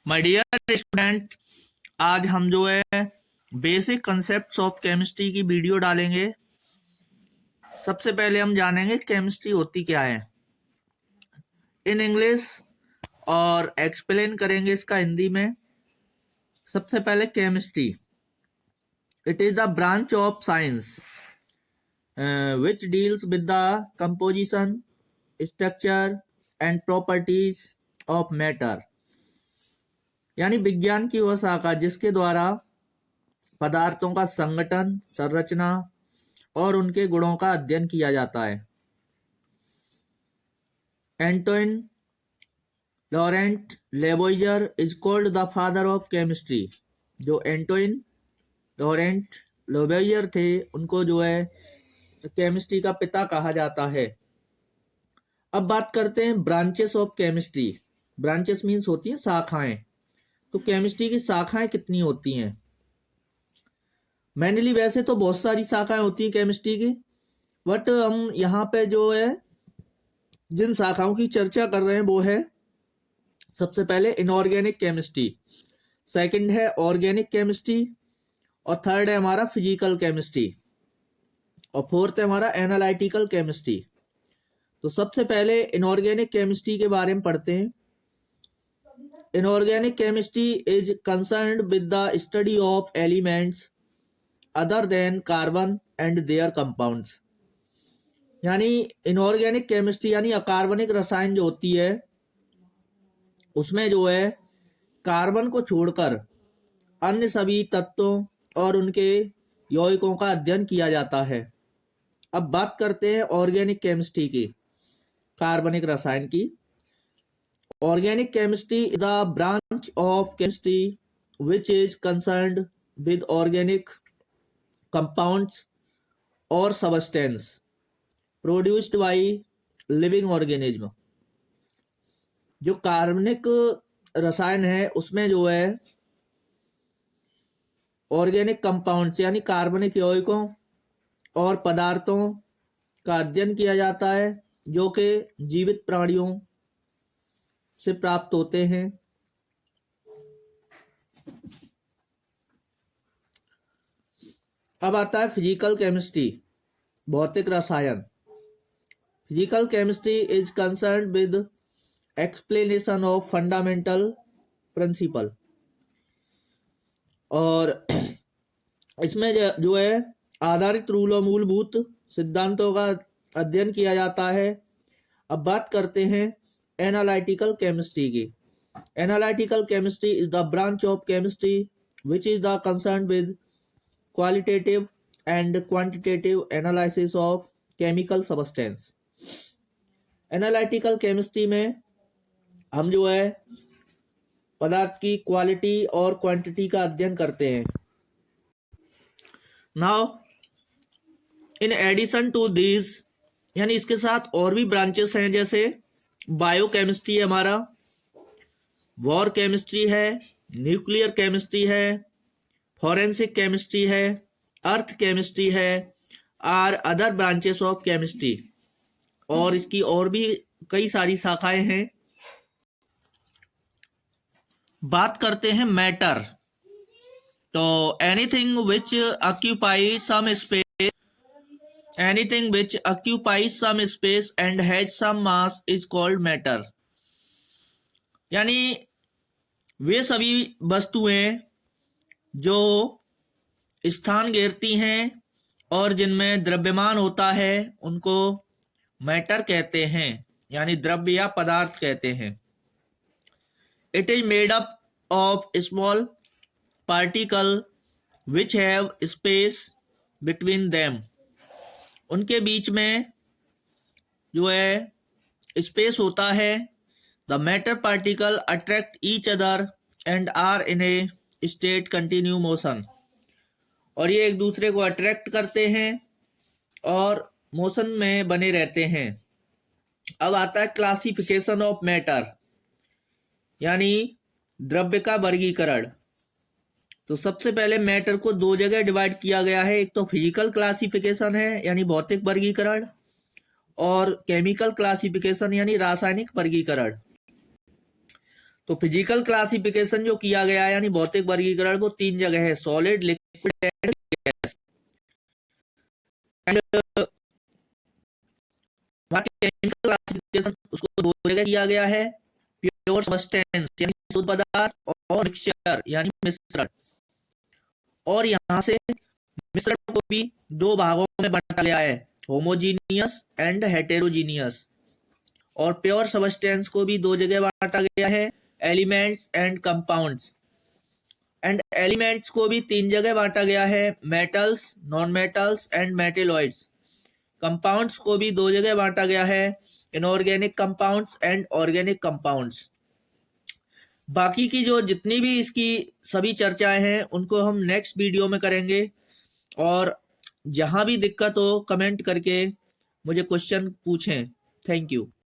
My dear student, आज हम जो है बेसिक कंसेप्ट्स ऑफ केमिस्ट्री की वीडियो डालेंगे। सबसे पहले हम जानेंगे केमिस्ट्री होती क्या है इन इंग्लिश और एक्सप्लेन करेंगे इसका हिंदी में। सबसे पहले chemistry, it is the branch of science which deals with the composition, structure and properties of matter। यानी विज्ञान की वह शाखा जिसके द्वारा पदार्थों का संगठन, संरचना और उनके गुणों का अध्ययन किया जाता है। Antoine Laurent Lavoisier is called the father of chemistry. जो एंटोइन लॉरेंट लेबोइजर थे उनको जो है केमिस्ट्री का पिता कहा जाता है। अब बात करते हैं branches of chemistry. Branches means होती हैं शाखाएं। तो केमिस्ट्री की शाखाएं कितनी होती हैं? मेनली वैसे तो बहुत सारी शाखाएं होती हैं केमिस्ट्री की, बट हम यहाँ पे जो है जिन शाखाओं की चर्चा कर रहे हैं वो है सबसे पहले इनऑर्गेनिक केमिस्ट्री, सेकंड है ऑर्गेनिक केमिस्ट्री और थर्ड है हमारा फिजिकल केमिस्ट्री और फोर्थ है हमारा एनालिटिकल केमिस्ट्री। तो सबसे पहले इनऑर्गेनिक केमिस्ट्री के बारे में पढ़ते हैं। Inorganic chemistry is concerned with the study of elements other than carbon and there compounds. यानी इनऑर्गेनिक केमिस्ट्री यानी अकार्बनिक रसायन जो होती है उसमें जो है कार्बन को छोड़कर अन्य सभी तत्वों और उनके यौगिकों का अध्ययन किया जाता है। अब बात करते हैं ऑर्गेनिक केमिस्ट्री की, कार्बनिक रसायन की। Organic chemistry is the branch of chemistry which is concerned with organic compounds और substance produced by living organism. जो कार्बनिक रसायन है उसमें जो है ऑर्गेनिक कंपाउंड्स यानी कार्बनिक यौगिकों और पदार्थों का अध्ययन किया जाता है जो कि जीवित प्राणियों से प्राप्त होते हैं। अब आता है फिजिकल केमिस्ट्री, भौतिक रसायन। Physical chemistry is concerned with explanation of fundamental principle. और इसमें जो है आधारित रूल और मूलभूत सिद्धांतों का अध्ययन किया जाता है। अब बात करते हैं एनालिटिकल केमिस्ट्री की। Analytical chemistry is the branch of chemistry which is the concern with qualitative and quantitative analysis of chemical substance. Analytical chemistry में हम जो है पदार्थ की क्वालिटी और क्वांटिटी का अध्ययन करते हैं। Now in addition to this, यानी इसके साथ और भी ब्रांचेस हैं, जैसे बायो केमिस्ट्री है हमारा, वॉर केमिस्ट्री है, न्यूक्लियर केमिस्ट्री है, फॉरेंसिक केमिस्ट्री है, अर्थ केमिस्ट्री है, are other branches of chemistry. और इसकी और भी कई सारी शाखाएं हैं। बात करते हैं मैटर। तो anything which occupy some space, anything which occupy some space and has some mass is called matter. यानी वे सभी वस्तुएं जो स्थान घेरती हैं और जिनमें द्रव्यमान होता है उनको मैटर कहते हैं, यानी द्रव्य या पदार्थ कहते हैं। It is made up of small particle which have space between them. उनके बीच में जो है स्पेस होता है। The matter particle attract each other and are in a state continue motion. और ये एक दूसरे को अट्रैक्ट करते हैं और मोशन में बने रहते हैं। अब आता है क्लासिफिकेशन ऑफ मैटर, यानी द्रव्य का वर्गीकरण। तो सबसे पहले मैटर को दो जगह डिवाइड किया गया है। एक तो फिजिकल क्लासिफिकेशन है यानी भौतिक वर्गीकरण, और केमिकल क्लासिफिकेशन यानी रासायनिक वर्गीकरण। तो फिजिकल क्लासिफिकेशन जो किया गया है यानी भौतिक वर्गीकरण वो 3 जगह है, solid, liquid and gas. And chemical classification उसको 2 जगह किया गया है, प्योर सब्सटेंस यानी शुद्ध पदार्थ और मिक्सचर यानी मिश्रण। और यहाँ से मिश्रण को भी 2 भागों में बांटा गया है, होमोजीनियस एंड हेटेरोजीनियस। और प्योर सब्सटेंस को भी 2 जगह बांटा गया है, elements and compounds. And elements को भी 3 जगह बांटा गया है, metals, non metals and metalloids. Compounds को भी 2 जगह बांटा गया है, inorganic compounds and organic compounds. बाकी की जो जितनी भी इसकी सभी चर्चाएं हैं उनको हम नेक्स्ट वीडियो में करेंगे। और जहां भी दिक्कत हो कमेंट करके मुझे क्वेश्चन पूछें। Thank you.